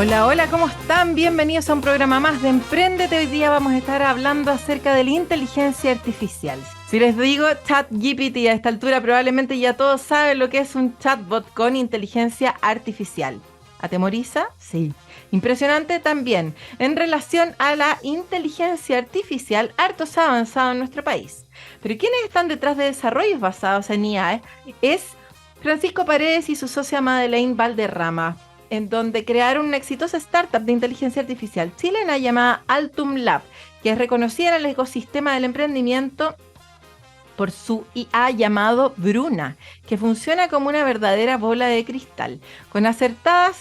Hola, hola, ¿cómo están? Bienvenidos a un programa más de Emprendete. Hoy día vamos a estar hablando acerca de la inteligencia artificial. Si les digo ChatGPT a esta altura, probablemente ya todos saben lo que es un chatbot con inteligencia artificial. ¿Atemoriza? Sí. Impresionante también. En relación a la inteligencia artificial, harto se ha avanzado en nuestro país. Pero ¿quiénes están detrás de desarrollos basados en IA? Es Francisco Paredes y su socia Madeleine Valderrama, en donde crearon una exitosa startup de inteligencia artificial chilena llamada Altum Lab, que es reconocida en el ecosistema del emprendimiento por su IA llamado Bruna, que funciona como una verdadera bola de cristal, con acertadas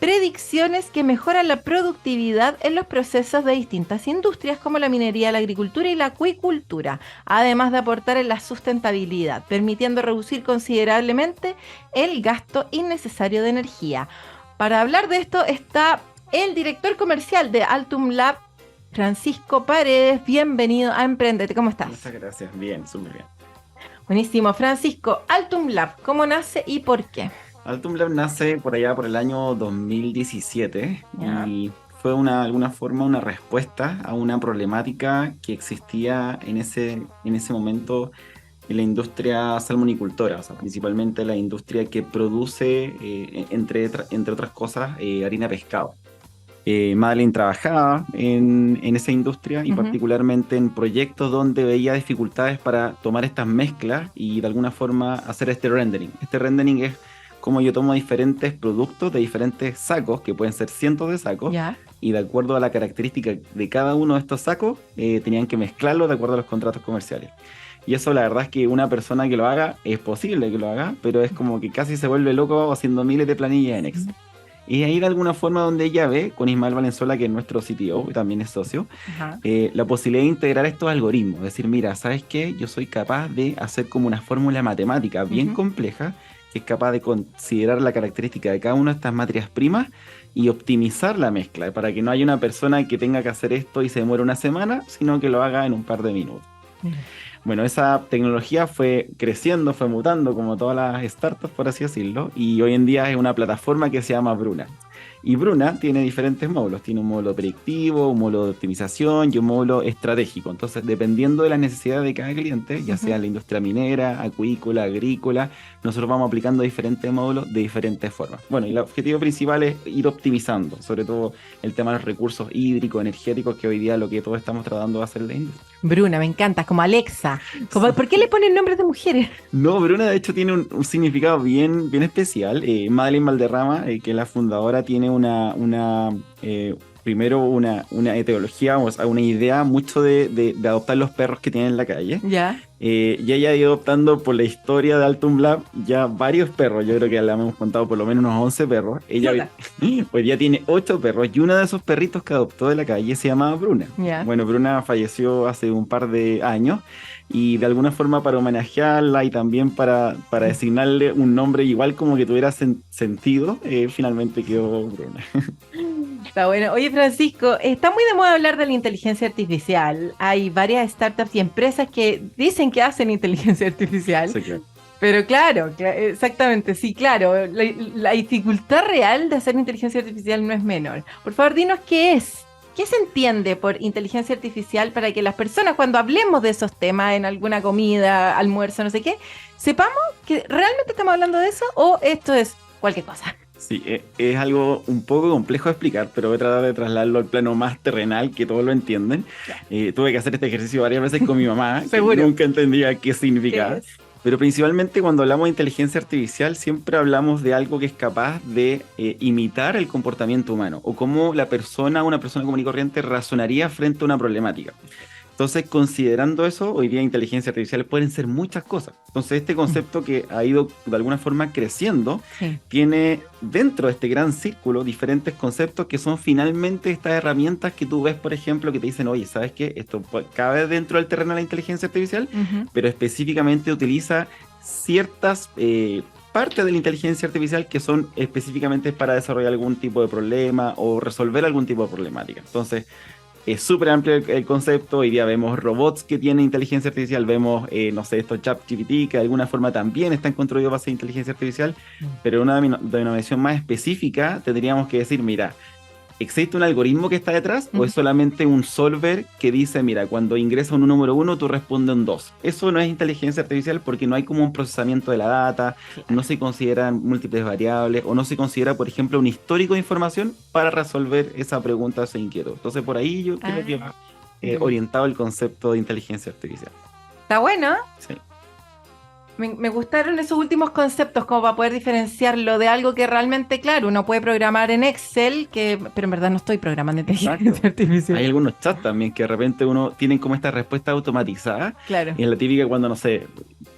predicciones que mejoran la productividad en los procesos de distintas industrias como la minería, la agricultura y la acuicultura, además de aportar en la sustentabilidad, permitiendo reducir considerablemente el gasto innecesario de energía. Para hablar de esto está el director comercial de Altum Lab, Francisco Paredes. Bienvenido a Emprendete. ¿Cómo estás? Muchas gracias. Bien, súper bien. Buenísimo. Francisco, Altum Lab, ¿cómo nace y por qué? Altum Lab nace por allá por el año 2017 Ya. y fue de alguna forma una respuesta a una problemática que existía en ese momento en la industria salmonicultora, o sea, principalmente la industria que produce, entre otras cosas, harina de pescado. Madeline trabajaba en esa industria y Ujú. particularmente en proyectos donde veía dificultades para tomar estas mezclas y de alguna forma hacer este rendering. Este rendering es como yo tomo diferentes productos de diferentes sacos, que pueden ser cientos de sacos, Ya. y de acuerdo a la característica de cada uno de estos sacos, tenían que mezclarlo de acuerdo a los contratos comerciales. Y eso la verdad es que una persona que lo haga, es posible que lo haga, pero es como que casi se vuelve loco haciendo miles de planillas en Excel. Y ahí de alguna forma donde ella ve, con Ismael Valenzuela, que es nuestro CTO y también es socio, Ajá. la posibilidad de integrar estos algoritmos. Decir, mira, ¿sabes qué? Yo soy capaz de hacer como una fórmula matemática bien Ujú. compleja, que es capaz de considerar la característica de cada una de estas materias primas y optimizar la mezcla, para que no haya una persona que tenga que hacer esto y se demore una semana, sino que lo haga en un par de minutos. Mira. Bueno, esa tecnología fue creciendo, fue mutando, como todas las startups, por así decirlo, y hoy en día es una plataforma que se llama Bruna. Y Bruna tiene diferentes módulos. Tiene un módulo predictivo, un módulo de optimización y un módulo estratégico. Entonces, dependiendo de las necesidades de cada cliente, ya sea Ujú. en la industria minera, acuícola, agrícola, nosotros vamos aplicando diferentes módulos de diferentes formas. Bueno, y el objetivo principal es ir optimizando, sobre todo el tema de los recursos hídricos, energéticos, que hoy día lo que todos estamos tratando de hacer en la industria. Bruna, me encanta, como Alexa. ¿Por qué le ponen nombres de mujeres? No, Bruna de hecho tiene un significado bien, bien especial. Madeleine Valderrama, que es la fundadora, tiene primero una etiología, o sea, una idea mucho de adoptar los perros que tiene en la calle. Ya. Y ella ha ido adoptando por la historia de Altum Lab ya varios perros. Yo creo que le hemos contado por lo menos unos 11 perros. Ella Chuta. hoy día tiene 8 perros y uno de esos perritos que adoptó de la calle se llamaba Bruna. Ya. Bueno, Bruna falleció hace un par de años y de alguna forma para homenajearla y también para designarle un nombre igual como que tuviera sentido, finalmente quedó Bruna. Está bueno. Oye, Francisco, está muy de moda hablar de la inteligencia artificial. Hay varias startups y empresas que dicen que hacen inteligencia artificial, Sí, claro. pero claro, exactamente, sí, claro, la dificultad real de hacer inteligencia artificial no es menor. Por favor, dinos qué es. ¿Qué se entiende por inteligencia artificial para que las personas, cuando hablemos de esos temas en alguna comida, almuerzo, no sé qué, sepamos que realmente estamos hablando de eso o esto es cualquier cosa? Sí, es algo un poco complejo de explicar, pero voy a tratar de trasladarlo al plano más terrenal, que todos lo entienden. Ya. Tuve que hacer este ejercicio varias veces con mi mamá, que Seguro. nunca entendía qué ¿Qué significaba. es? Pero principalmente cuando hablamos de inteligencia artificial, siempre hablamos de algo que es capaz de imitar el comportamiento humano, o cómo una persona común y corriente, razonaría frente a una problemática. Entonces, considerando eso, hoy día inteligencia artificial pueden ser muchas cosas. Entonces, este Mm. concepto que ha ido de alguna forma creciendo, Sí. tiene dentro de este gran círculo diferentes conceptos que son finalmente estas herramientas que tú ves, por ejemplo, que te dicen, oye, ¿sabes qué? Esto cabe dentro del terreno de la inteligencia artificial, Ujú. pero específicamente utiliza ciertas partes de la inteligencia artificial que son específicamente para desarrollar algún tipo de problema o resolver algún tipo de problemática. Entonces, es súper amplio el concepto. Hoy día vemos robots que tienen inteligencia artificial, vemos, no sé, estos ChatGPT que de alguna forma también están construidos a base de inteligencia artificial, pero una denominación más específica tendríamos que decir, mira, ¿existe un algoritmo que está detrás o es solamente un solver que dice, mira, cuando ingresa un número 1, tú respondes un 2? Eso no es inteligencia artificial porque no hay como un procesamiento de la data, no se consideran múltiples variables o no se considera, por ejemplo, un histórico de información para resolver esa pregunta o ese inquietud. Entonces, por ahí yo creo que va orientado el concepto de inteligencia artificial. Está bueno. Sí. Me gustaron esos últimos conceptos como para poder diferenciarlo de algo que realmente, claro, uno puede programar en Excel, pero en verdad no estoy programando inteligencia artificial. Hay algunos chats también que de repente uno tiene como esta respuesta automatizada. Claro. Y es la típica cuando, no sé,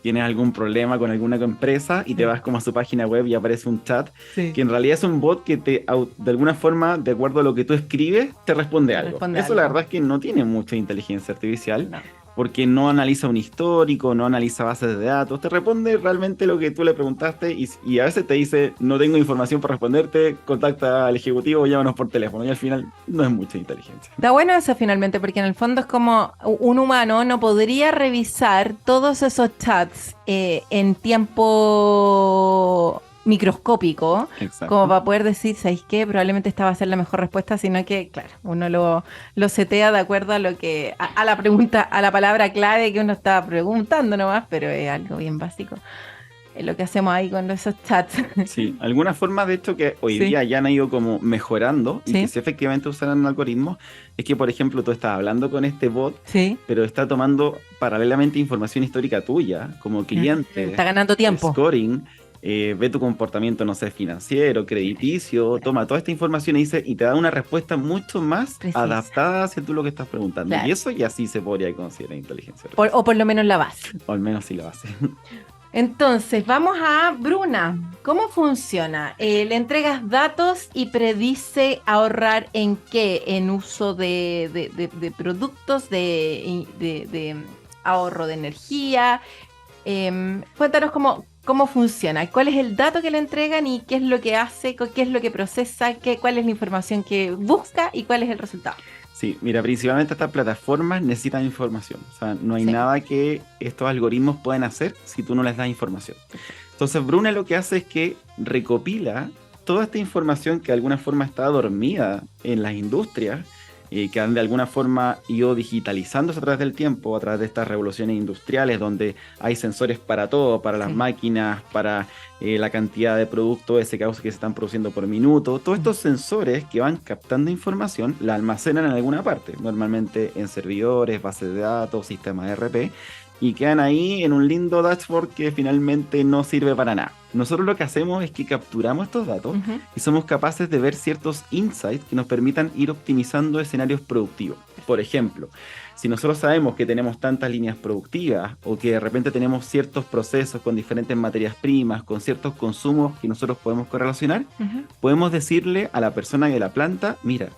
tienes algún problema con alguna empresa y te vas como a su página web y aparece un chat que en realidad es un bot que de alguna forma, de acuerdo a lo que tú escribes, te responde algo. Eso la verdad es que no tiene mucha inteligencia artificial. No. Porque no analiza un histórico, no analiza bases de datos, te responde realmente lo que tú le preguntaste y a veces te dice, no tengo información para responderte, contacta al ejecutivo o llámanos por teléfono, y al final no es mucha inteligencia. Está bueno eso finalmente, porque en el fondo es como un humano no podría revisar todos esos chats en tiempo microscópico. Exacto. Como para poder decir, ¿sabéis qué? Probablemente esta va a ser la mejor respuesta, sino que, claro, uno lo setea de acuerdo a lo que, a la pregunta, a la palabra clave que uno estaba preguntando nomás, pero es algo bien básico. Es lo que hacemos ahí con esos chats. Sí, algunas formas de hecho que hoy día ya han ido como mejorando y que si efectivamente usan algoritmos, es que por ejemplo tú estás hablando con este bot, pero está tomando paralelamente información histórica tuya como cliente. Está ganando tiempo. Scoring. Ve tu comportamiento, no sé, financiero, crediticio, toma toda esta información y te da una respuesta mucho más adaptada hacia tú lo que estás preguntando. Claro. Y eso ya sí se podría considerar inteligencia artificial. O por lo menos la base. O al menos sí la base. Entonces, vamos a Bruna. ¿Cómo funciona? Le entregas datos y predice ahorrar en qué? En uso de productos, de ahorro de energía. Cuéntanos cómo funciona, cuál es el dato que le entregan y qué es lo que hace, qué es lo que procesa, cuál es la información que busca y cuál es el resultado. Sí, mira, principalmente estas plataformas necesitan información. O sea, no hay nada que estos algoritmos puedan hacer si tú no les das información. Entonces, Bruna lo que hace es que recopila toda esta información que de alguna forma está dormida en las industrias, que han de alguna forma ido digitalizándose a través del tiempo, a través de estas revoluciones industriales donde hay sensores para todo, para las máquinas, para la cantidad de productos SKUs que se están produciendo por minuto. Todos estos sensores que van captando información la almacenan en alguna parte, normalmente en servidores, bases de datos, sistemas ERP, y quedan ahí en un lindo dashboard que finalmente no sirve para nada. Nosotros lo que hacemos es que capturamos estos datos y somos capaces de ver ciertos insights que nos permitan ir optimizando escenarios productivos. Por ejemplo, si nosotros sabemos que tenemos tantas líneas productivas o que de repente tenemos ciertos procesos con diferentes materias primas, con ciertos consumos que nosotros podemos correlacionar, podemos decirle a la persona de la planta, mira,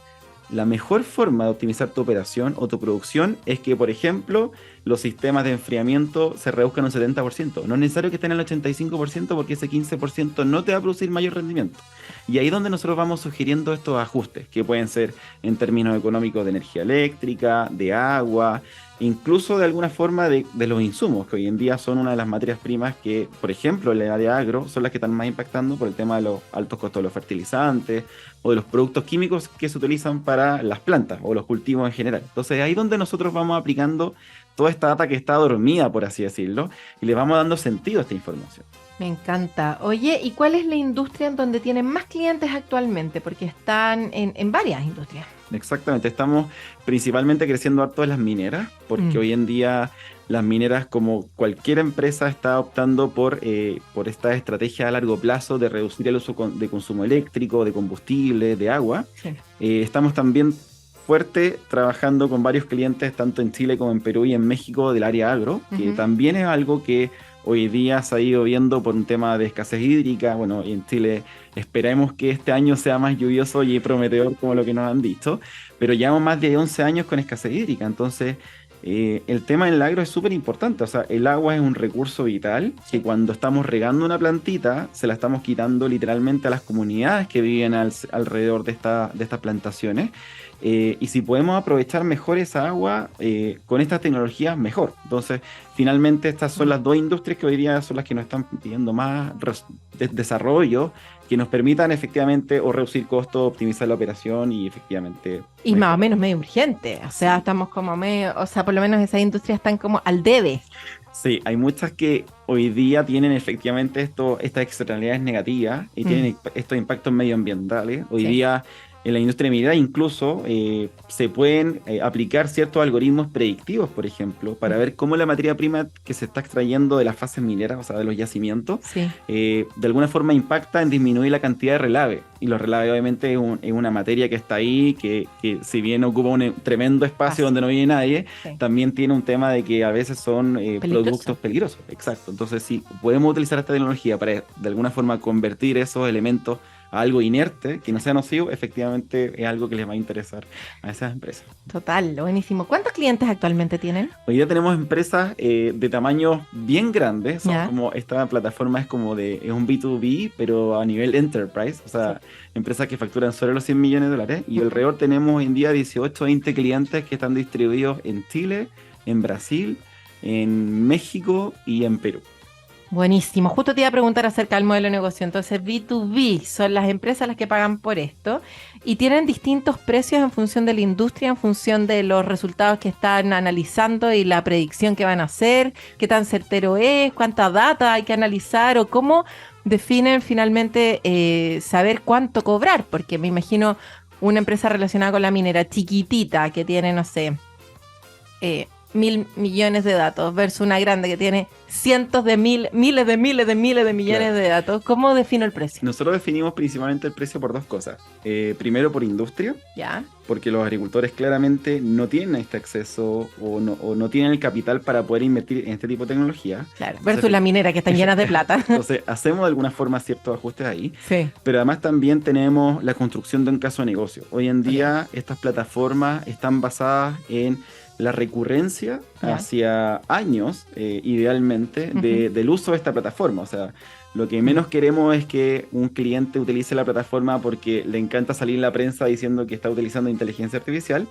la mejor forma de optimizar tu operación o tu producción es que, por ejemplo, los sistemas de enfriamiento se reduzcan un 70%. No es necesario que estén al 85% porque ese 15% no te va a producir mayor rendimiento. Y ahí es donde nosotros vamos sugiriendo estos ajustes, que pueden ser en términos económicos de energía eléctrica, de agua, incluso de alguna forma de los insumos, que hoy en día son una de las materias primas que, por ejemplo, en el área agro, son las que están más impactando por el tema de los altos costos de los fertilizantes o de los productos químicos que se utilizan para las plantas o los cultivos en general. Entonces, ahí es donde nosotros vamos aplicando toda esta data que está dormida, por así decirlo, y le vamos dando sentido a esta información. Me encanta. Oye, ¿y cuál es la industria en donde tienen más clientes actualmente? Porque están en varias industrias. Exactamente, estamos principalmente creciendo harto en las mineras, porque hoy en día las mineras, como cualquier empresa, está optando por esta estrategia a largo plazo de reducir el uso de consumo eléctrico, de combustible, de agua. Estamos también fuerte trabajando con varios clientes, tanto en Chile como en Perú y en México, del área agro, que también es algo que hoy día se ha ido viendo por un tema de escasez hídrica. Bueno, y en Chile esperemos que este año sea más lluvioso y prometedor como lo que nos han dicho, pero llevamos más de 11 años con escasez hídrica, entonces el tema del agro es súper importante. O sea, el agua es un recurso vital que cuando estamos regando una plantita se la estamos quitando literalmente a las comunidades que viven alrededor de estas plantaciones, y si podemos aprovechar mejor esa agua con estas tecnologías, mejor. Entonces, finalmente estas son las dos industrias que hoy día son las que nos están pidiendo más desarrollo, que nos permitan efectivamente o reducir costos, optimizar la operación y efectivamente... Y más o menos medio urgente, o sea, estamos como medio, o sea, por lo menos esas industrias están como al debe. Sí, hay muchas que hoy día tienen efectivamente estas externalidades negativas y tienen estos impactos medioambientales. Hoy día en la industria minera incluso se pueden aplicar ciertos algoritmos predictivos, por ejemplo, para ver cómo la materia prima que se está extrayendo de las fases mineras, o sea, de los yacimientos, de alguna forma impacta en disminuir la cantidad de relave. Y los relaves obviamente es una materia que está ahí, que si bien ocupa un tremendo espacio donde no vive nadie, también tiene un tema de que a veces son productos peligrosos. Exacto. Entonces, si podemos utilizar esta tecnología para de alguna forma convertir esos elementos a algo inerte, que no sea nocivo, efectivamente es algo que les va a interesar a esas empresas. Total, buenísimo. ¿Cuántos clientes actualmente tienen? Hoy día tenemos empresas de tamaños bien grandes, son como esta plataforma es un B2B, pero a nivel enterprise, o sea, empresas que facturan sobre los 100 millones de dólares, y alrededor tenemos hoy en día 18 o 20 clientes que están distribuidos en Chile, en Brasil, en México y en Perú. Buenísimo. Justo te iba a preguntar acerca del modelo de negocio. Entonces, B2B son las empresas las que pagan por esto y tienen distintos precios en función de la industria, en función de los resultados que están analizando y la predicción que van a hacer, qué tan certero es, cuánta data hay que analizar o cómo definen finalmente saber cuánto cobrar, porque me imagino una empresa relacionada con la minera chiquitita que tiene, no sé, 1.000 millones de datos versus una grande que tiene cientos de miles de millones de datos. ¿Cómo defino el precio? Nosotros definimos principalmente el precio por dos cosas. Primero por industria, porque los agricultores claramente no tienen este acceso o no tienen el capital para poder invertir en este tipo de tecnología. Claro, versus la minera que están llenas de plata. Entonces hacemos de alguna forma ciertos ajustes ahí, pero además también tenemos la construcción de un caso de negocio. Hoy en día estas plataformas están basadas en la recurrencia hacia años, idealmente, del uso de esta plataforma. O sea, lo que menos queremos es que un cliente utilice la plataforma porque le encanta salir en la prensa diciendo que está utilizando inteligencia artificial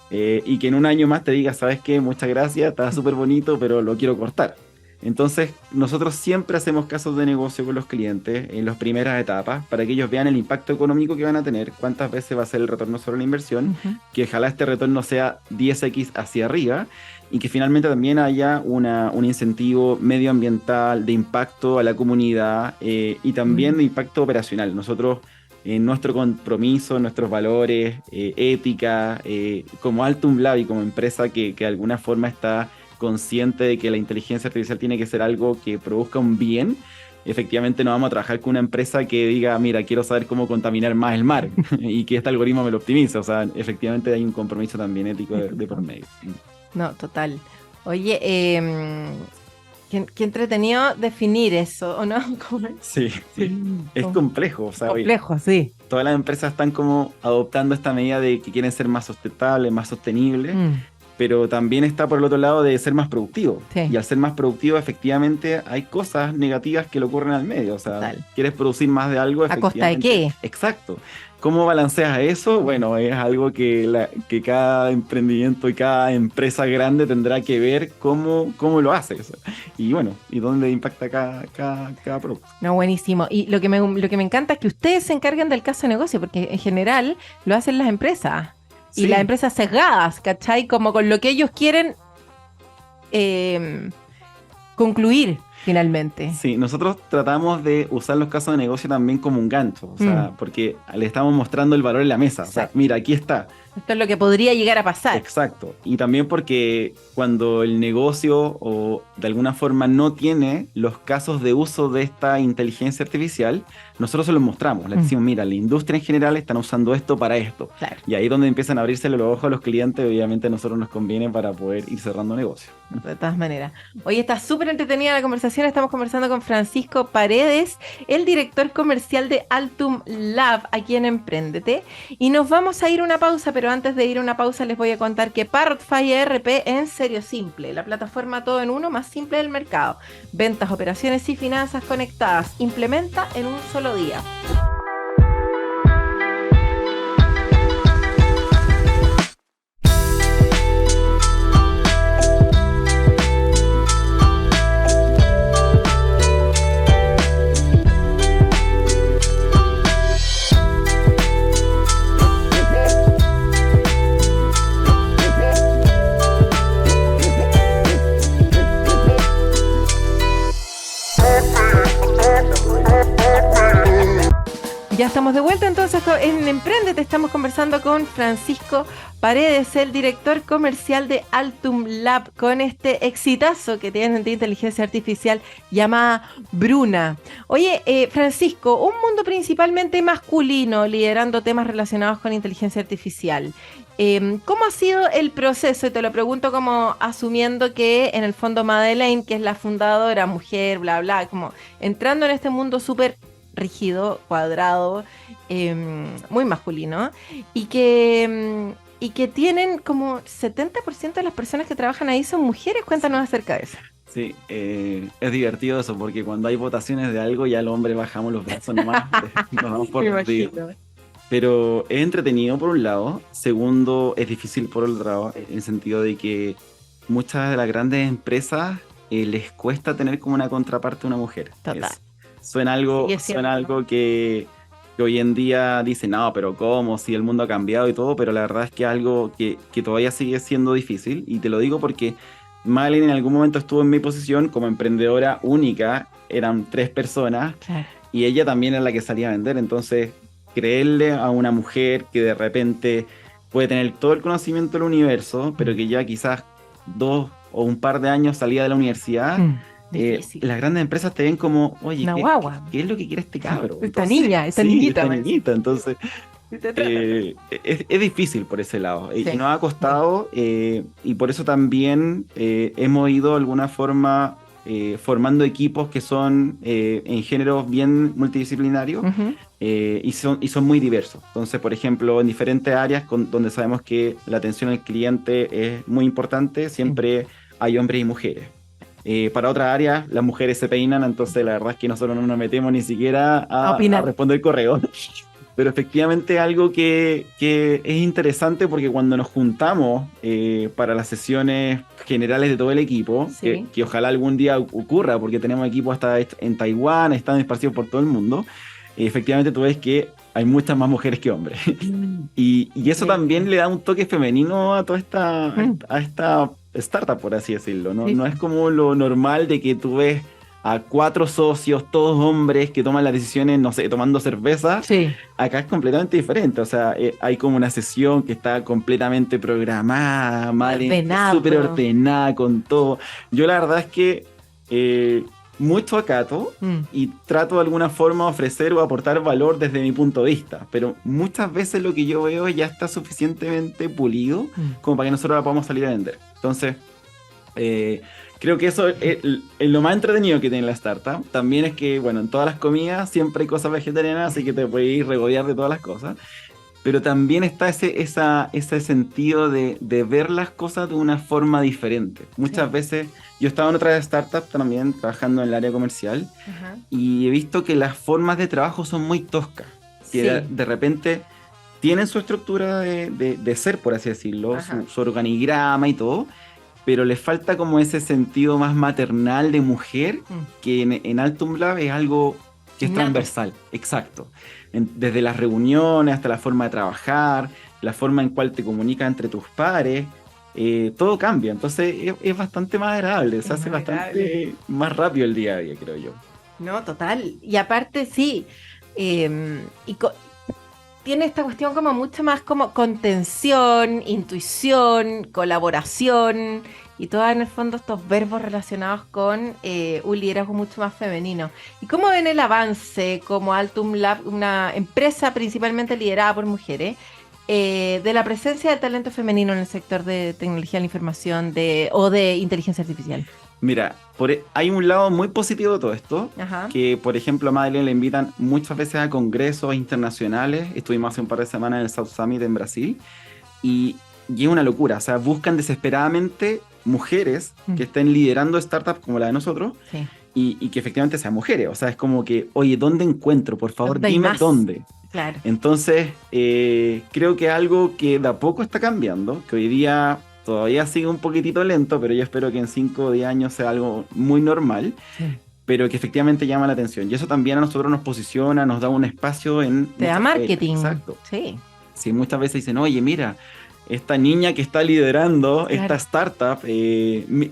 y que en un año más te diga, ¿sabes qué? Muchas gracias, está súper bonito, pero lo quiero cortar. Entonces, nosotros siempre hacemos casos de negocio con los clientes en las primeras etapas para que ellos vean el impacto económico que van a tener, cuántas veces va a ser el retorno sobre la inversión, que ojalá este retorno sea 10x hacia arriba y que finalmente también haya un incentivo medioambiental de impacto a la comunidad y también de impacto operacional. Nosotros, en nuestro compromiso, nuestros valores, ética, como Altum Lab y como empresa que de alguna forma está consciente de que la inteligencia artificial tiene que ser algo que produzca un bien, efectivamente no vamos a trabajar con una empresa que diga, mira, quiero saber cómo contaminar más el mar y que este algoritmo me lo optimice. O sea, efectivamente hay un compromiso también ético de por medio. No, total. Oye, qué entretenido definir eso, ¿o no? Sí, es complejo. O sea, complejo, sí. Todas las empresas están como adoptando esta medida de que quieren ser más sustentables, más sostenibles, pero también está por el otro lado de ser más productivo. Y al ser más productivo, efectivamente, hay cosas negativas que le ocurren al medio. O sea, quieres producir más de algo, ¿a costa de qué? Exacto. ¿Cómo balanceas eso? Bueno, es algo que cada emprendimiento y cada empresa grande tendrá que ver cómo lo hace. Y bueno, y dónde impacta cada producto. No, buenísimo. Y lo que me encanta es que ustedes se encarguen del caso de negocio, porque en general lo hacen las empresas. Y las empresas sesgadas, ¿cachai? Como con lo que ellos quieren concluir finalmente. Sí, nosotros tratamos de usar los casos de negocio también como un gancho, o sea, porque le estamos mostrando el valor en la mesa. Exacto. O sea, mira, aquí está. Esto es lo que podría llegar a pasar. Exacto. Y también porque cuando el negocio o de alguna forma no tiene los casos de uso de esta inteligencia artificial, nosotros se los mostramos. Les decimos, mira, la industria en general están usando esto para esto. Claro. Y ahí es donde empiezan a abrirse los ojos a los clientes. Obviamente a nosotros nos conviene para poder ir cerrando negocios. De todas maneras. Hoy está súper entretenida la conversación. Estamos conversando con Francisco Paredes, el director comercial de Altum Lab, aquí en Emprendete. Y nos vamos a ir a una pausa, pero antes de ir a una pausa les voy a contar que Parrotfy ERP en serio simple, la plataforma todo en uno más simple del mercado. Ventas, operaciones y finanzas conectadas. Implementa en un solo día. Ya estamos de vuelta entonces en Emprendete. Estamos conversando con Francisco Paredes, el director comercial de Altum Lab, con este exitazo que tienen de inteligencia artificial llamada Bruna. Oye, Francisco, un mundo principalmente masculino liderando temas relacionados con inteligencia artificial. ¿Cómo ha sido el proceso? Y te lo pregunto como asumiendo que en el fondo Madeleine, que es la fundadora, mujer, bla, bla, como entrando en este mundo súper rígido, cuadrado, muy masculino, y que tienen como 70% de las personas que trabajan ahí son mujeres. Cuéntanos acerca de eso. Sí, es divertido eso, porque cuando hay votaciones de algo, ya los hombres bajamos los brazos nomás, nos damos por perdidos. Pero es entretenido por un lado, segundo, es difícil por otro lado, en el sentido de que muchas de las grandes empresas les cuesta tener como una contraparte una mujer. Total. Suena algo que hoy en día dicen, no, pero ¿cómo? Si el mundo ha cambiado y todo, pero la verdad es que es algo que todavía sigue siendo difícil, y te lo digo porque Malin en algún momento estuvo en mi posición como emprendedora única, eran 3 personas, Claro. y ella también es la que salía a vender, entonces creerle a una mujer que de repente puede tener todo el conocimiento del universo, pero que ya quizás 2 o un par de años salía de la universidad, las grandes empresas te ven como, oye, ¿qué es lo que quiere este cabro? Esta niñita. Entonces es difícil por ese lado, Sí. y nos ha costado, y por eso también hemos ido de alguna forma formando equipos que son en géneros bien multidisciplinarios. Uh-huh. Y son muy diversos. Entonces, por ejemplo, en diferentes áreas donde sabemos que la atención al cliente es muy importante, siempre hay hombres y mujeres. Para otras áreas, las mujeres se peinan, entonces la verdad es que nosotros no nos metemos ni siquiera a responder correo. Pero efectivamente algo que es interesante, porque cuando nos juntamos para las sesiones generales de todo el equipo, sí, que ojalá algún día ocurra, porque tenemos equipos hasta en Taiwán, están esparcidos por todo el mundo, efectivamente tú ves que hay muchas más mujeres que hombres. y eso también le da un toque femenino a toda esta startup, por así decirlo. ¿No? Sí. No es como lo normal de que tú ves a 4 socios, todos hombres, que toman las decisiones, no sé, tomando cerveza. Sí. Acá es completamente diferente. O sea, hay como una sesión que está completamente programada, súper ordenada con todo. Yo la verdad es que mucho acato y trato de alguna forma ofrecer o aportar valor desde mi punto de vista, pero muchas veces lo que yo veo ya está suficientemente pulido como para que nosotros la podamos salir a vender. Entonces, creo que eso es lo más entretenido que tiene la startup. También es que, bueno, en todas las comidas siempre hay cosas vegetarianas, así que te puedes ir regodear de todas las cosas. Pero también está ese sentido de ver las cosas de una forma diferente. Muchas veces, yo estaba en otra startup también, trabajando en el área comercial, y he visto que las formas de trabajo son muy toscas. Que de repente tienen su estructura de ser, por así decirlo, su organigrama y todo, pero les falta como ese sentido más maternal de mujer, que en Altum Lab es algo que es transversal. Exacto. Desde las reuniones hasta la forma de trabajar, la forma en cual te comunicas entre tus pares, todo cambia. Entonces es bastante más agradable, se hace bastante más rápido el día a día, creo yo. No, total. Y aparte, sí, tiene esta cuestión como mucho más como contención, intuición, colaboración y todo en el fondo estos verbos relacionados con un liderazgo mucho más femenino. ¿Y cómo ven el avance como Altum Lab, una empresa principalmente liderada por mujeres, de la presencia del talento femenino en el sector de tecnología de la información o de inteligencia artificial? Mira, hay un lado muy positivo de todo esto, Ajá. que por ejemplo a Madeleine le invitan muchas veces a congresos internacionales. Estuvimos hace un par de semanas en el South Summit en Brasil, y es una locura. O sea, buscan desesperadamente mujeres que estén liderando startups como la de nosotros, y que efectivamente sean mujeres. O sea, es como que, oye, ¿dónde encuentro? Por favor, dime dónde. Claro. Entonces, creo que es algo que de a poco está cambiando, que hoy día todavía sigue un poquitito lento, pero yo espero que en 5 o 10 años sea algo muy normal, pero que efectivamente llama la atención. Y eso también a nosotros nos posiciona, nos da un espacio en... Te da marketing. Exacto. Sí. Sí, muchas veces dicen, oye, mira, esta niña que está liderando Claro. esta startup,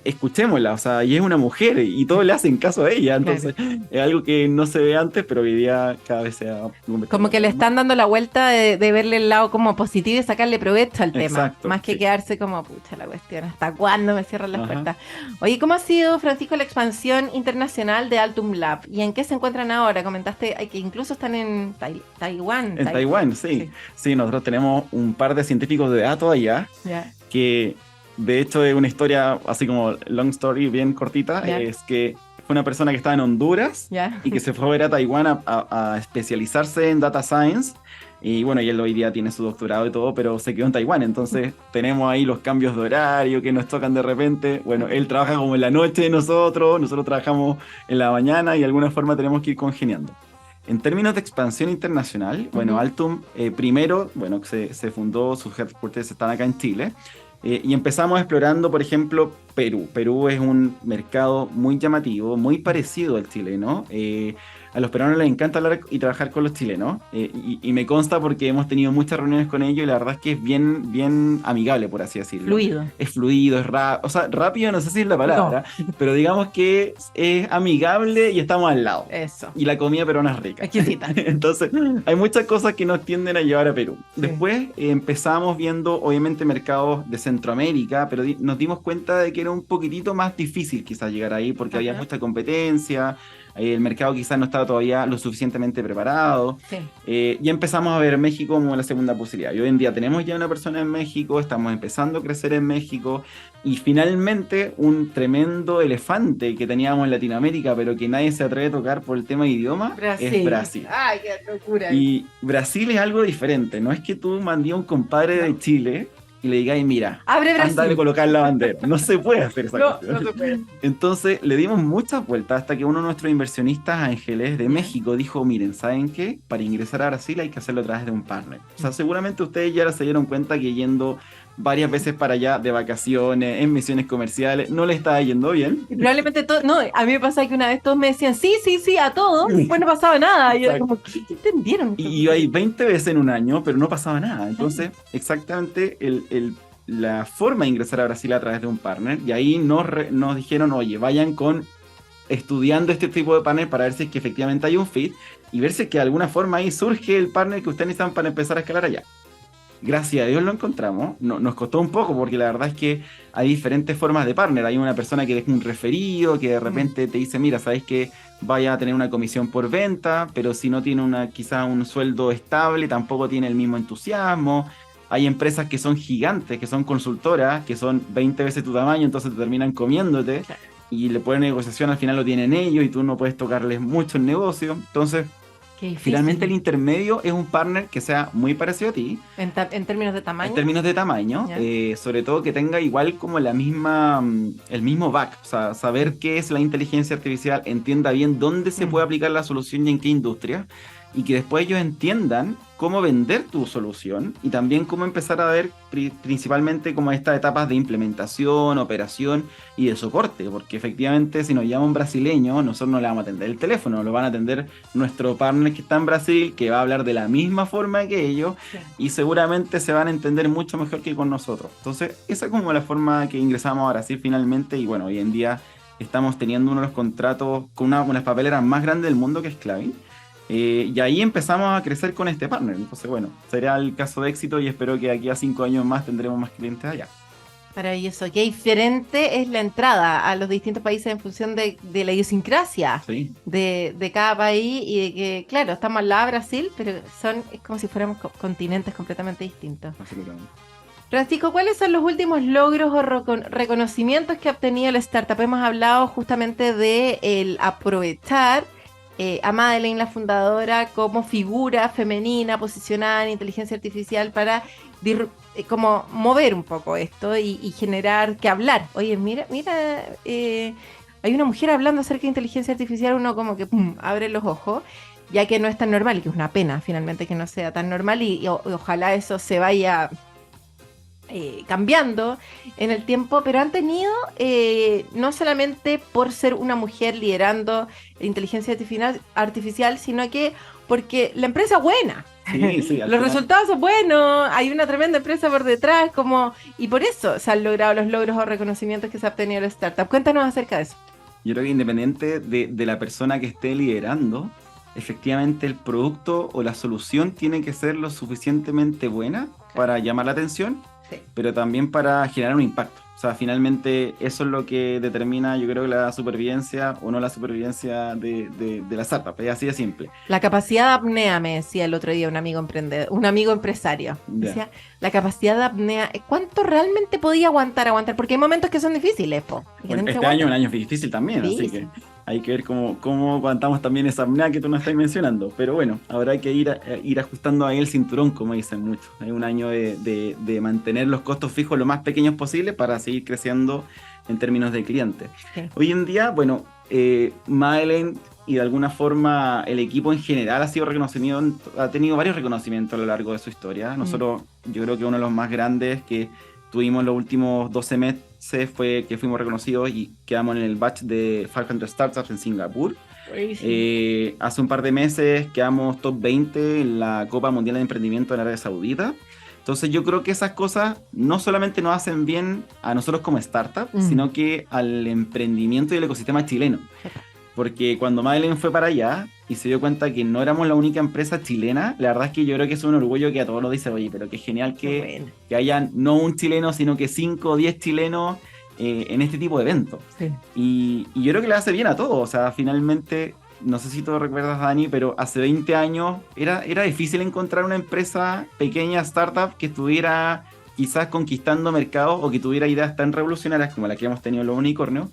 escuchémosla, o sea, y es una mujer y todos le hacen caso a ella, Claro. entonces es algo que no se ve antes, pero hoy día cada vez se ha Como que le están dando la vuelta de verle el lado como positivo y sacarle provecho al tema, Exacto, más que sí. quedarse como, pucha, la cuestión, ¿hasta cuándo me cierran las Ajá. puertas? Oye, ¿cómo ha sido, Francisco, la expansión internacional de Altum Lab? ¿Y en qué se encuentran ahora? Comentaste que incluso están en Taiwán. En Taiwán, sí. Sí, nosotros tenemos un par de científicos de datos allá, Ya. que de hecho es una historia así como long story bien cortita, Ya. es que fue una persona que estaba en Honduras Ya. y que se fue a ver a Taiwán a especializarse en data science. Y bueno, y él hoy día tiene su doctorado y todo, pero se quedó en Taiwán. Entonces tenemos ahí los cambios de horario que nos tocan de repente. Bueno, él trabaja como en la noche de nosotros trabajamos en la mañana y de alguna forma tenemos que ir congeniando. En términos de expansión internacional, bueno, Ujú. Altum primero, bueno, se fundó, sus headquarters están acá en Chile, y empezamos explorando, por ejemplo, Perú. Perú es un mercado muy llamativo, muy parecido al chileno. A los peruanos les encanta hablar y trabajar con los chilenos, y me consta porque hemos tenido muchas reuniones con ellos y la verdad es que es bien, bien amigable, por así decirlo. Fluido. Es fluido, es rápido, o sea, rápido no sé si es la palabra, pero digamos que es amigable y estamos al lado. Eso. Y la comida peruana es rica. Exquisita. Entonces, hay muchas cosas que nos tienden a llevar a Perú. Sí. Después empezamos viendo, obviamente, mercados de Centroamérica, pero nos dimos cuenta de que era un poquitito más difícil quizás llegar ahí porque había mucha competencia, el mercado quizás no estaba todavía lo suficientemente preparado. Sí. Y empezamos a ver México como la segunda posibilidad. Y hoy en día tenemos ya una persona en México, estamos empezando a crecer en México, y finalmente un tremendo elefante que teníamos en Latinoamérica, pero que nadie se atreve a tocar por el tema de idioma, es Brasil. Ay, qué locura. Y Brasil es algo diferente, no es que tú mandes a un compadre de Chile y le digáis, mira, Abre Brasil. ándale a colocar la bandera. No se puede hacer esa No, cuestión. no se puede. Entonces le dimos muchas vueltas hasta que uno de nuestros inversionistas ángeles de México dijo, miren, ¿saben qué? Para ingresar a Brasil hay que hacerlo a través de un partner. O sea, seguramente ustedes ya se dieron cuenta que yendo varias veces para allá de vacaciones, en misiones comerciales, no le estaba yendo bien. Y probablemente todo, no, a mí me pasa que una vez todos me decían sí, a todo, pues no pasaba nada. Y yo era como, ¿qué entendieron? Y iba ahí 20 veces en un año, pero no pasaba nada. Entonces, exactamente la forma de ingresar a Brasil a través de un partner, y ahí nos dijeron, oye, vayan estudiando este tipo de partner para ver si es que efectivamente hay un fit y ver si es que de alguna forma ahí surge el partner que ustedes necesitan para empezar a escalar allá. Gracias a Dios lo encontramos. Nos costó un poco porque la verdad es que hay diferentes formas de partner. Hay una persona que es un referido, que de repente te dice, mira, sabes que vaya a tener una comisión por venta, pero si no tiene quizá un sueldo estable, tampoco tiene el mismo entusiasmo. Hay empresas que son gigantes, que son consultoras, que son 20 veces tu tamaño, entonces te terminan comiéndote, y le ponen negociación, al final lo tienen ellos y tú no puedes tocarles mucho el negocio. Entonces, finalmente el intermedio es un partner que sea muy parecido a ti. ¿En términos de tamaño? En términos de tamaño, sobre todo que tenga igual como el mismo back, o sea, saber qué es la inteligencia artificial, entienda bien dónde se puede aplicar la solución y en qué industria, y que después ellos entiendan cómo vender tu solución y también cómo empezar a ver principalmente como estas etapas de implementación, operación y de soporte, porque efectivamente si nos llama un brasileño, nosotros no le vamos a atender el teléfono, lo van a atender nuestro partner que está en Brasil, que va a hablar de la misma forma que ellos, y seguramente se van a entender mucho mejor que con nosotros. Entonces esa es como la forma que ingresamos a Brasil finalmente, y bueno, hoy en día estamos teniendo uno de los contratos con una de las papeleras más grandes del mundo, que es Clavin. Y ahí empezamos a crecer con este partner. Entonces, bueno, será el caso de éxito y espero que de aquí a 5 años más tendremos más clientes allá. Maravilloso. Qué diferente es la entrada a los distintos países en función de la idiosincrasia de cada país, y de que, claro, estamos al lado de Brasil, pero es como si fuéramos continentes completamente distintos. Absolutamente. Francisco, ¿cuáles son los últimos logros o reconocimientos que ha obtenido la startup? Hemos hablado justamente de el aprovechar a Madeleine, la fundadora, como figura femenina posicionada en inteligencia artificial para como mover un poco esto y generar que hablar. Oye, mira, hay una mujer hablando acerca de inteligencia artificial, uno como que abre los ojos, ya que no es tan normal, y que es una pena finalmente que no sea tan normal, y ojalá eso se vaya cambiando en el tiempo, pero han tenido, no solamente por ser una mujer liderando inteligencia artificial, sino que porque la empresa es buena. Sí, sí, al Los final. resultados son buenos, hay una tremenda empresa por detrás, y por eso se han logrado los logros o reconocimientos que se ha obtenido la startup. Cuéntanos acerca de eso. Yo creo que independiente de la persona que esté liderando, efectivamente el producto o la solución tiene que ser lo suficientemente buena para llamar la atención, Sí. pero también para generar un impacto. O sea, finalmente eso es lo que determina, yo creo, que la supervivencia o no la supervivencia de la startup. Es así de simple. La capacidad de apnea, me decía el otro día un amigo emprendedor, un amigo empresario. Ya. Decía, la capacidad de apnea, ¿cuánto realmente podía aguantar? Porque hay momentos que son difíciles, po. Y que Bueno, tenés que este año es un aguantar. año difícil también, así que Difícil. hay que ver cómo aguantamos también esa apnea que tú nos estás mencionando. Pero bueno, habrá que ir ajustando ahí el cinturón, como dicen muchos. Hay un año de mantener los costos fijos lo más pequeños posible para seguir creciendo en términos de clientes. Sí. Hoy en día, bueno, Madeleine y de alguna forma el equipo en general ha sido reconocido, ha tenido varios reconocimientos a lo largo de su historia. Nosotros, yo creo que uno de los más grandes que tuvimos los últimos 12 meses fue que fuimos reconocidos y quedamos en el batch de 500 Startups en Singapur. Hace un par de meses quedamos top 20 en la Copa Mundial de Emprendimiento en Arabia Saudita. Entonces yo creo que esas cosas no solamente nos hacen bien a nosotros como startup, sino que al emprendimiento y el ecosistema chileno. Porque cuando Madeleine fue para allá y se dio cuenta que no éramos la única empresa chilena, la verdad es que yo creo que es un orgullo que a todos nos dice, oye, pero qué genial que haya no un chileno, sino que 5 o 10 chilenos en este tipo de eventos. Sí. Y yo creo que le hace bien a todos. O sea, finalmente, no sé si tú recuerdas, Dani, pero hace 20 años era difícil encontrar una empresa pequeña, startup, que estuviera quizás conquistando mercados o que tuviera ideas tan revolucionarias como la que hemos tenido en los unicornios,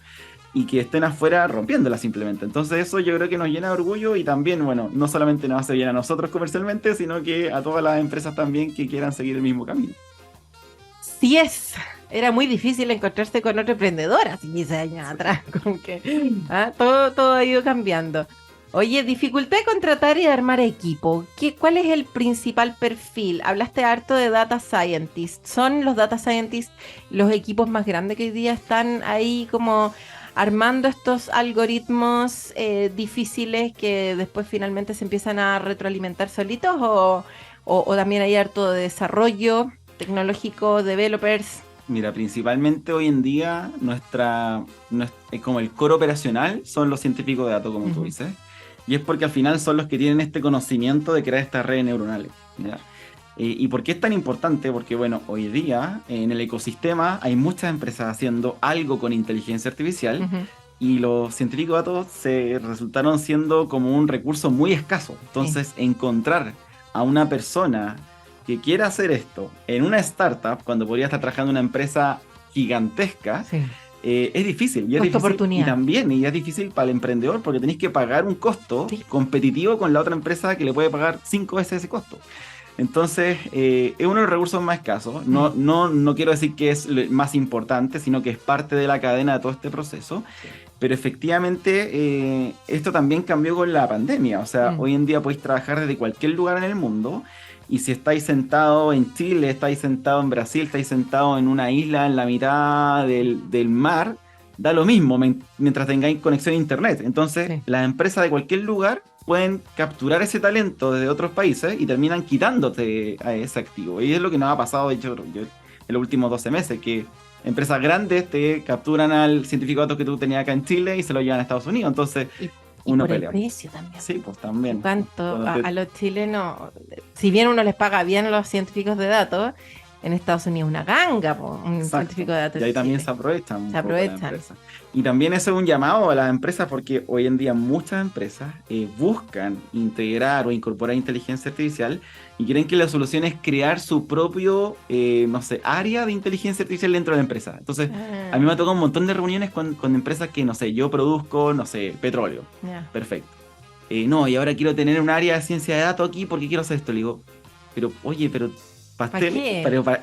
y que estén afuera rompiéndola simplemente. Entonces eso yo creo que nos llena de orgullo y también, bueno, no solamente nos hace bien a nosotros comercialmente, sino que a todas las empresas también que quieran seguir el mismo camino. Sí es. Era muy difícil encontrarse con otro emprendedor hace 15 años atrás. Como que todo ha ido cambiando. Oye, dificultad de contratar y de armar equipo. ¿Cuál es el principal perfil? Hablaste harto de data scientists. ¿Son los data scientists los equipos más grandes que hoy día están ahí como armando estos algoritmos difíciles que después finalmente se empiezan a retroalimentar solitos? ¿O también hay harto de desarrollo tecnológico, developers? Mira, principalmente hoy en día como el core operacional son los científicos de datos, como tú dices. Y es porque al final son los que tienen este conocimiento de crear estas redes neuronales, ¿ya? ¿Y por qué es tan importante? Porque, bueno, hoy día en el ecosistema hay muchas empresas haciendo algo con inteligencia artificial y los científicos de datos se resultaron siendo como un recurso muy escaso. Entonces, encontrar a una persona que quiera hacer esto en una startup, cuando podría estar trabajando en una empresa gigantesca, es difícil. Y es difícil, oportunidad. y también y es difícil para el emprendedor porque tenéis que pagar un costo competitivo con la otra empresa que le puede pagar 5 veces ese costo. Entonces, es uno de los recursos más escasos. No quiero decir que es lo más importante, sino que es parte de la cadena de todo este proceso. Pero efectivamente, esto también cambió con la pandemia. O sea, hoy en día podéis trabajar desde cualquier lugar en el mundo. Y si estáis sentado en Chile, estáis sentado en Brasil, estáis sentado en una isla en la mitad del mar, da lo mismo mientras tengáis conexión a internet. Entonces, las empresas de cualquier lugar pueden capturar ese talento desde otros países y terminan quitándote a ese activo. Y es lo que nos ha pasado, de hecho, en los últimos 12 meses, que empresas grandes te capturan al científico de datos que tú tenías acá en Chile y se lo llevan a Estados Unidos. Entonces, uno por pelea. El precio también. Sí, pues también. ¿Cuánto a los chilenos? Si bien uno les paga bien a los científicos de datos, en Estados Unidos una ganga, un científico de datos. Y ahí también se aprovechan. Y también eso es un llamado a las empresas porque hoy en día muchas empresas buscan integrar o incorporar inteligencia artificial y creen que la solución es crear su propio, área de inteligencia artificial dentro de la empresa. Entonces, a mí me ha tocado un montón de reuniones con empresas que, yo produzco, petróleo. Perfecto. Y ahora quiero tener un área de ciencia de datos aquí porque quiero hacer esto. Le digo, pero pastel,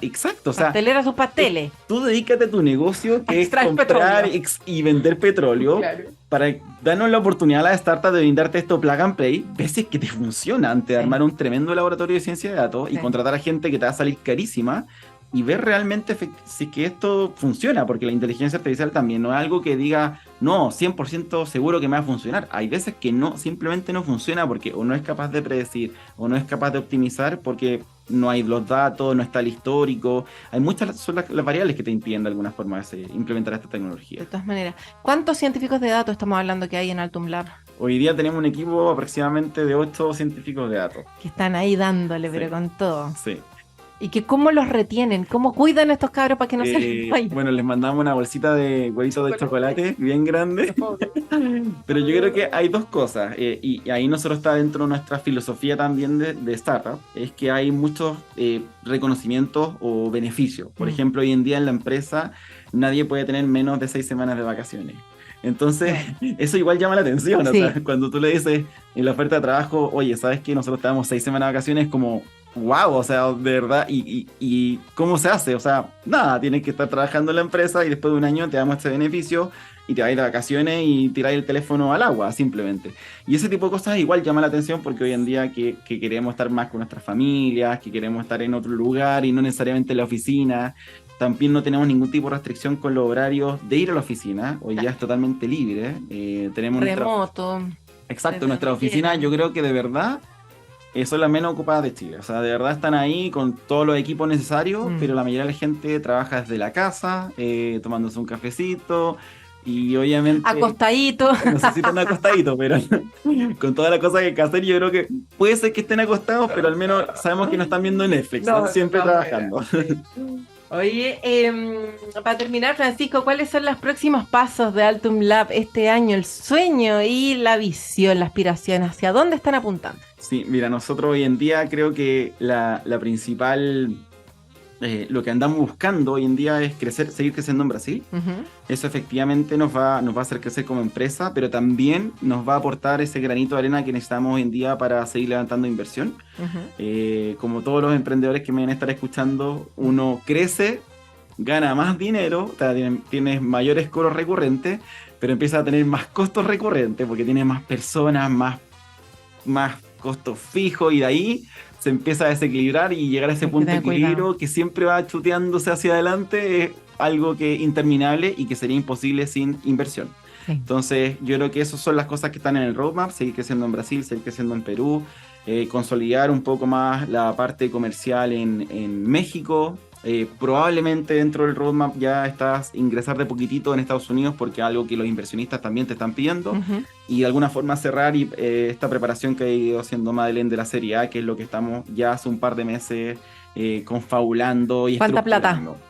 exacto, pastelera sus pasteles. Tú dedícate a tu negocio, que es comprar y vender petróleo, para darnos la oportunidad a la startup de brindarte esto plug and play, veces que te funciona antes de armar un tremendo laboratorio de ciencia de datos y contratar a gente que te va a salir carísima, y ver realmente si es que esto funciona, porque la inteligencia artificial también no es algo que diga, no, 100% seguro que me va a funcionar. Hay veces que no, simplemente no funciona porque o no es capaz de predecir o no es capaz de optimizar porque no hay los datos, no está el histórico. Hay muchas son las variables que te impiden de alguna forma implementar esta tecnología. De todas maneras, ¿cuántos científicos de datos estamos hablando que hay en Altum Lab? Hoy día tenemos un equipo aproximadamente de 8 científicos de datos. Que están ahí dándole, Sí. pero con todo. Sí. Y que cómo los retienen, cómo cuidan a estos cabros para que no se les vayan. Bueno, les mandamos una bolsita de huevitos de chocolate bien grande. Pero yo creo que hay dos cosas, y ahí nosotros está dentro de nuestra filosofía también de startup, es que hay muchos reconocimientos o beneficios. Por ejemplo, hoy en día en la empresa nadie puede tener menos de 6 semanas de vacaciones. Entonces, eso igual llama la atención. Sí. O sea, cuando tú le dices en la oferta de trabajo, oye, ¿sabes qué? Nosotros te damos 6 semanas de vacaciones, como, wow, o sea, de verdad, y ¿cómo se hace? O sea, nada, tienes que estar trabajando en la empresa y después de un año te damos este beneficio y te vas a ir de vacaciones y tirar el teléfono al agua, simplemente. Y ese tipo de cosas igual llama la atención porque hoy en día que queremos estar más con nuestras familias, que queremos estar en otro lugar y no necesariamente en la oficina. También no tenemos ningún tipo de restricción con los horarios de ir a la oficina. Hoy ya es totalmente libre. Tenemos remoto. Exacto, nuestra oficina yo creo que de verdad son las menos ocupadas de Chile. O sea, de verdad están ahí con todos los equipos necesarios, pero la mayoría de la gente trabaja desde la casa, tomándose un cafecito y obviamente... Acostadito. No sé si están acostaditos, pero con toda la cosa que hay que hacer, yo creo que puede ser que estén acostados, pero al menos sabemos que no están viendo Netflix, ¿no? Siempre trabajando. Oye, para terminar, Francisco, ¿cuáles son los próximos pasos de Altum Lab este año? El sueño y la visión, la aspiración, ¿hacia dónde están apuntando? Sí, mira, nosotros hoy en día creo que la principal, lo que andamos buscando hoy en día es crecer, seguir creciendo en Brasil. Eso efectivamente nos va a hacer crecer como empresa, pero también nos va a aportar ese granito de arena que necesitamos hoy en día para seguir levantando inversión. Como todos los emprendedores que me van a estar escuchando, uno crece, gana más dinero, o sea, tienes mayores cobros recurrentes, pero empieza a tener más costos recurrentes porque tienes más personas, más costos fijos, y de ahí se empieza a desequilibrar y llegar a ese punto de equilibrio que siempre va chuteándose hacia adelante. Es algo que es interminable y que sería imposible sin inversión. Entonces yo creo que esas son las cosas que están en el roadmap: seguir creciendo en Brasil, seguir creciendo en Perú, consolidar un poco más la parte comercial en México. Probablemente dentro del roadmap ya estás ingresar de poquitito en Estados Unidos, porque es algo que los inversionistas también te están pidiendo, y de alguna forma cerrar esta preparación que ha ido haciendo Madeleine de la Serie A, que es lo que estamos ya hace un par de meses confabulando y ¿cuánta estructurando. plata?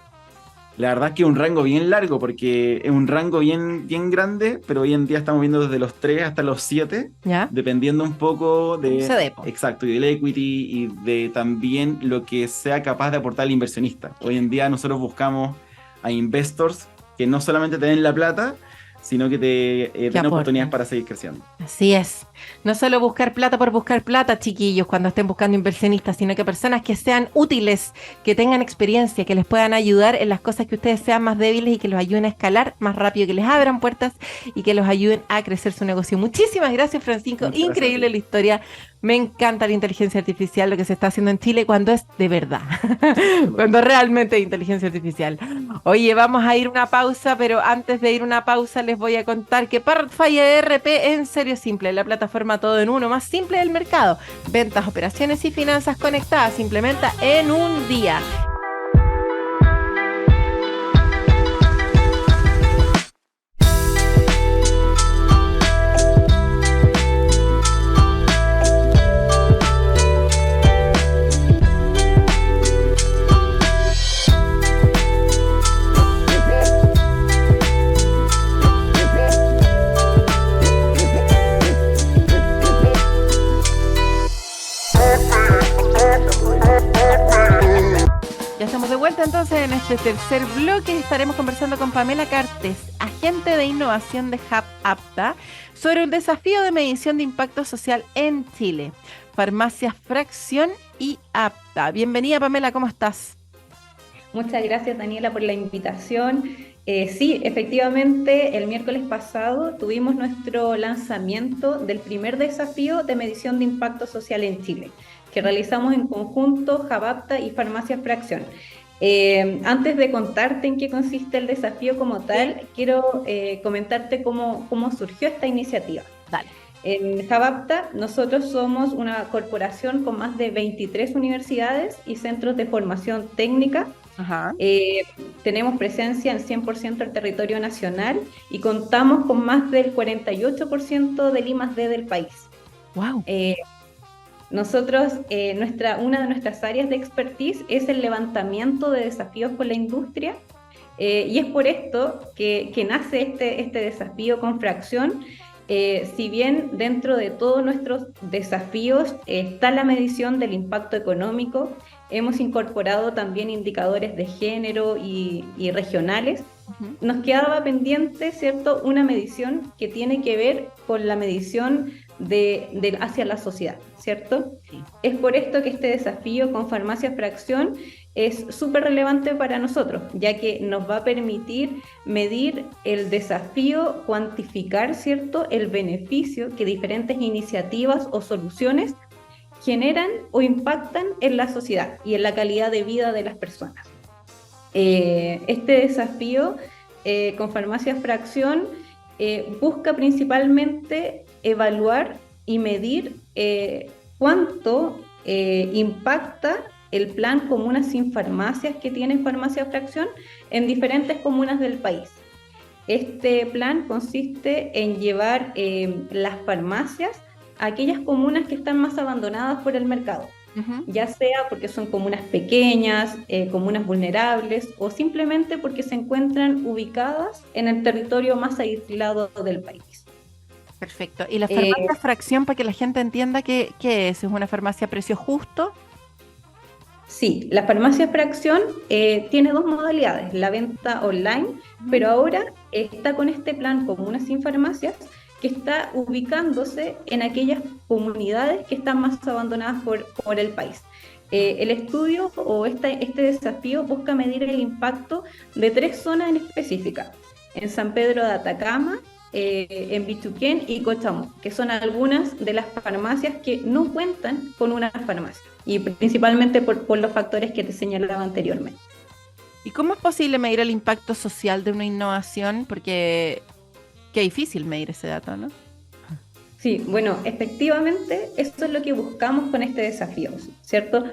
La verdad es que es un rango bien largo, porque es un rango bien grande, pero hoy en día estamos viendo desde los 3 hasta los 7, ¿ya? Dependiendo un poco de... CDEPO. Exacto, y del equity y de también lo que sea capaz de aportar el inversionista. Hoy en día nosotros buscamos a investors que no solamente te den la plata, sino que te den oportunidades para seguir creciendo. Así es. No solo buscar plata por buscar plata, chiquillos, cuando estén buscando inversionistas, sino que personas que sean útiles, que tengan experiencia, que les puedan ayudar en las cosas que ustedes sean más débiles y que los ayuden a escalar más rápido, que les abran puertas y que los ayuden a crecer su negocio. Muchísimas gracias, Francisco. Muchas increíble gracias. La historia. Me encanta la inteligencia artificial, lo que se está haciendo en Chile cuando es de verdad, cuando realmente hay inteligencia artificial. Oye, vamos a ir a una pausa, pero antes de ir a una pausa les voy a contar que Parrotfy ERP en serio simple, la plataforma todo en uno más simple del mercado. Ventas, operaciones y finanzas conectadas, se implementa en un día. Entonces, en este tercer bloque estaremos conversando con Pamela Cartes, agente de innovación de Hub Apta, sobre un desafío de medición de impacto social en Chile. Farmacias Fracción y Apta. Bienvenida, Pamela, ¿cómo estás? Muchas gracias, Daniela, por la invitación. Sí, efectivamente, el miércoles pasado tuvimos nuestro lanzamiento del primer desafío de medición de impacto social en Chile, que realizamos en conjunto Hub Apta y Farmacias Fracción. Antes de contarte en qué consiste el desafío como tal, quiero comentarte cómo surgió esta iniciativa. Dale. En Javapta, nosotros somos una corporación con más de 23 universidades y centros de formación técnica. Ajá. Tenemos presencia en 100% del territorio nacional y contamos con más del 48% del I+D del país. Wow. Nosotros, una de nuestras áreas de expertise es el levantamiento de desafíos con la industria, y es por esto que nace este desafío con Fracción. Si bien dentro de todos nuestros desafíos está la medición del impacto económico, hemos incorporado también indicadores de género y regionales. Nos quedaba pendiente, ¿cierto?, una medición que tiene que ver con la medición hacia la sociedad, ¿cierto? Sí. Es por esto que este desafío con Farmacia Fracción es súper relevante para nosotros, ya que nos va a permitir medir el desafío, cuantificar, ¿cierto?, el beneficio que diferentes iniciativas o soluciones generan o impactan en la sociedad y en la calidad de vida de las personas. Este desafío con Farmacia Fracción busca principalmente evaluar y medir cuánto impacta el plan Comunas sin Farmacias que tiene Farmacia Fracción en diferentes comunas del país. Este plan consiste en llevar las farmacias a aquellas comunas que están más abandonadas por el mercado, ya sea porque son comunas pequeñas, comunas vulnerables o simplemente porque se encuentran ubicadas en el territorio más aislado del país. Perfecto. ¿Y la farmacia Fracción, para que la gente entienda qué es? ¿Es una farmacia a precio justo? Sí, la farmacia Fracción tiene dos modalidades, la venta online, pero ahora está con este plan Comunas sin Farmacias, que está ubicándose en aquellas comunidades que están más abandonadas por el país. El estudio o este desafío busca medir el impacto de 3 zonas en específica, en San Pedro de Atacama, en Bichuquén y Cochamó, que son algunas de las farmacias que no cuentan con una farmacia, y principalmente por los factores que te señalaba anteriormente. ¿Y cómo es posible medir el impacto social de una innovación? Porque qué difícil medir ese dato, ¿no? Sí, bueno, efectivamente, eso es lo que buscamos con este desafío, ¿cierto?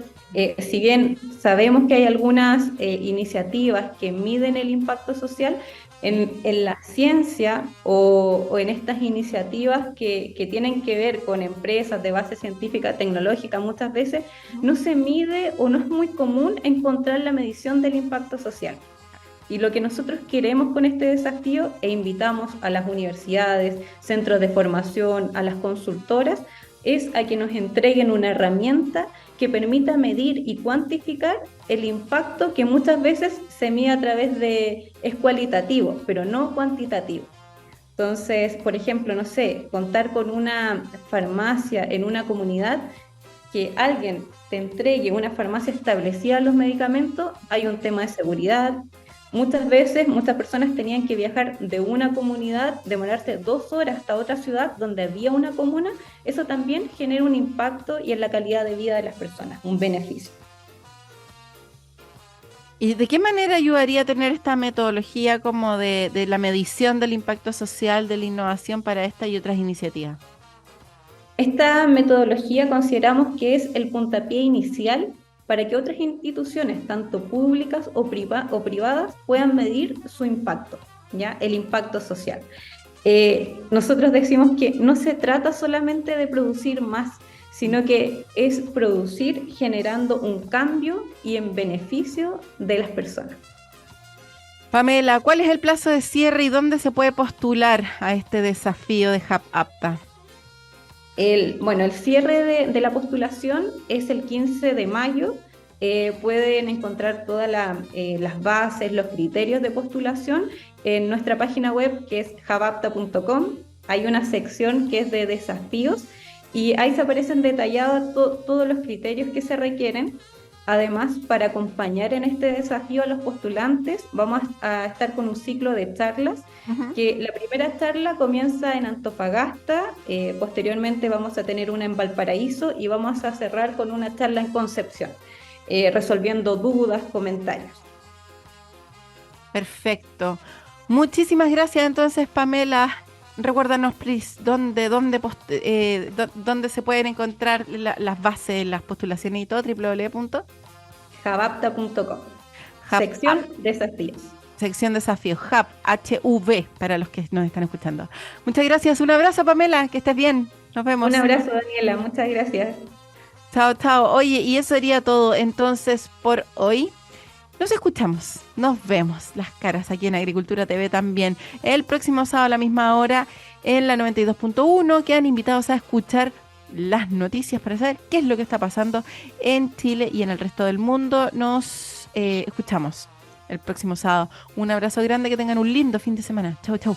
Si bien sabemos que hay algunas iniciativas que miden el impacto social, en la ciencia o en estas iniciativas que tienen que ver con empresas de base científica, tecnológica, muchas veces no se mide o no es muy común encontrar la medición del impacto social. Y lo que nosotros queremos con este desafío, e invitamos a las universidades, centros de formación, a las consultoras, es a que nos entreguen una herramienta que permita medir y cuantificar el impacto que muchas veces se mide a través es cualitativo, pero no cuantitativo. Entonces, por ejemplo, no sé, contar con una farmacia en una comunidad, que alguien te entregue una farmacia establecida los medicamentos, hay un tema de seguridad. Muchas veces, muchas personas tenían que viajar de una comunidad, demorarse 2 horas hasta otra ciudad donde había una comuna. Eso también genera un impacto y en la calidad de vida de las personas, un beneficio. ¿Y de qué manera ayudaría a tener esta metodología como de la medición del impacto social de la innovación para esta y otras iniciativas? Esta metodología consideramos que es el puntapié inicial para que otras instituciones, tanto públicas o privadas, puedan medir su impacto, ¿ya? El impacto social. Nosotros decimos que no se trata solamente de producir más, sino que es producir generando un cambio y en beneficio de las personas. Pamela, ¿cuál es el plazo de cierre y dónde se puede postular a este desafío de Javapta? El cierre de la postulación es el 15 de mayo. Pueden encontrar todas las bases, los criterios de postulación en nuestra página web, que es javapta.com. Hay una sección que es de desafíos y ahí se aparecen detallados todos los criterios que se requieren. Además, para acompañar en este desafío a los postulantes, vamos a estar con un ciclo de charlas, que la primera charla comienza en Antofagasta, posteriormente vamos a tener una en Valparaíso y vamos a cerrar con una charla en Concepción. resolviendo dudas, comentarios. Perfecto. Muchísimas gracias entonces, Pamela. Recuérdanos, please, dónde se pueden encontrar las bases, las postulaciones y todo, Hubapta.com. Sección desafíos. Sección desafíos, Hub, HV, para los que nos están escuchando. Muchas gracias, un abrazo, Pamela, que estés bien. Nos vemos. Un abrazo, Daniela, muchas gracias. Chao, chao. Oye, y eso sería todo entonces por hoy. Nos escuchamos, nos vemos las caras aquí en Agricultura TV también el próximo sábado a la misma hora en la 92.1. Quedan invitados a escuchar las noticias para saber qué es lo que está pasando en Chile y en el resto del mundo. Nos escuchamos el próximo sábado. Un abrazo grande, que tengan un lindo fin de semana. Chau, chau.